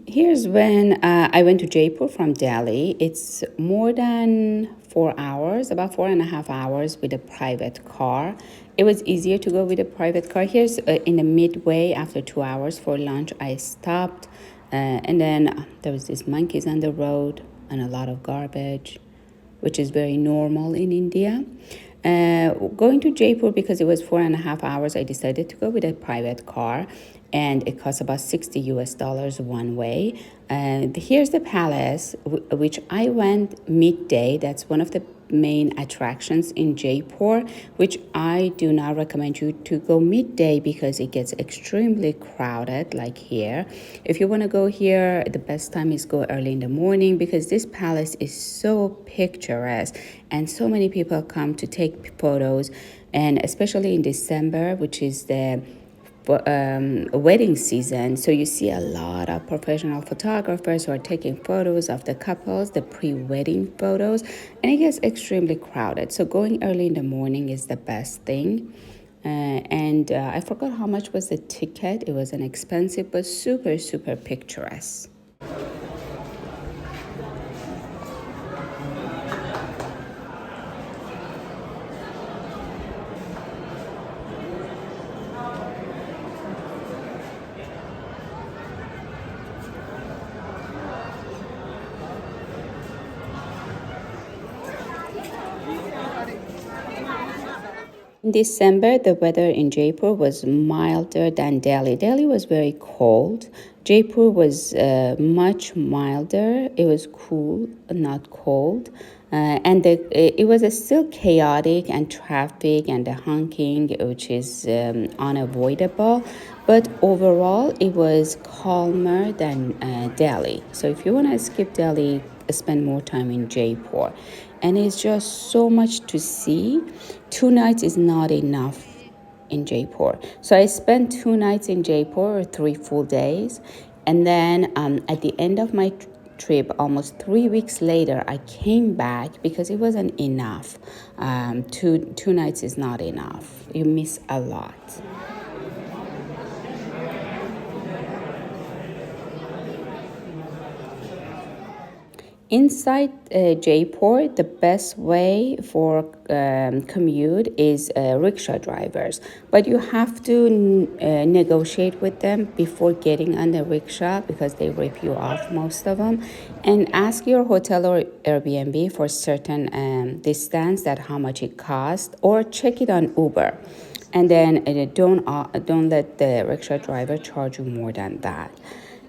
Here's when I went to Jaipur from Delhi. It's more than 4 hours, about 4.5 hours with a private car. It was easier to go with a private car. Here's in the midway after 2 hours for lunch. I stopped, and then there was these monkeys on the road and a lot of garbage, which is very normal in India. Going to Jaipur because it was 4.5 hours, I decided to go with a private car, and it cost about 60 US dollars one way. Here's the palace, which I went midday. That's one of the main attractions in Jaipur, which I do not recommend you to go midday because it gets extremely crowded like here. If you want to go here, the best time is go early in the morning because this palace is so picturesque and so many people come to take photos, and especially in December, which is the wedding season. So you see a lot of professional photographers who are taking photos of the couples, the pre-wedding photos, and it gets extremely crowded. So going early in the morning is the best thing. And I forgot how much was the ticket. It wasn't expensive, but super, super picturesque. In December, the weather in Jaipur was milder than Delhi. Delhi was very cold. Jaipur was much milder. It was cool, not cold. It was still chaotic and traffic and the honking, which is unavoidable. But overall, it was calmer than Delhi. So if you want to skip Delhi, spend more time in Jaipur. And it's just so much to see. 2 nights is not enough in Jaipur. So I spent 2 nights in Jaipur, or 3 full days. And then at the end of my trip, almost 3 weeks later, I came back because it wasn't enough. Two nights is not enough. You miss a lot. Inside Jaipur, the best way for commute is rickshaw drivers, but you have to negotiate with them before getting on the rickshaw because they rip you off, most of them, and ask your hotel or Airbnb for certain distance that how much it costs, or check it on Uber, and then don't let the rickshaw driver charge you more than that.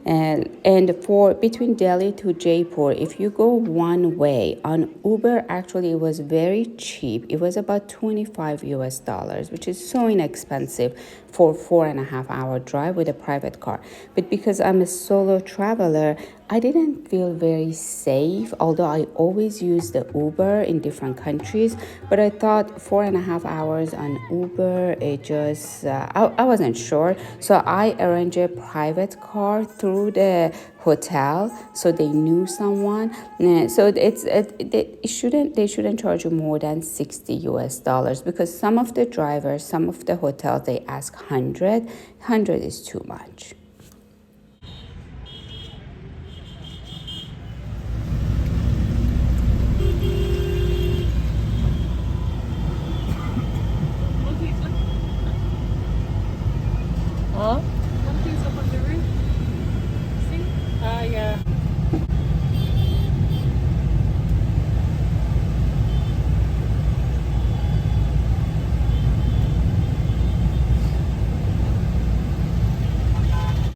And for between Delhi to Jaipur, if you go one way on Uber, actually it was very cheap. It was about 25 US dollars, which is so inexpensive for 4.5 hour drive with a private car. But because I'm a solo traveler, I didn't feel very safe, although I always use the Uber in different countries. But I thought 4.5 hours on Uber, it just, I wasn't sure. So I arranged a private car through the hotel, so they knew someone. So they shouldn't charge you more than 60 US dollars because some of the drivers, some of the hotels, they ask 100. 100 is too much.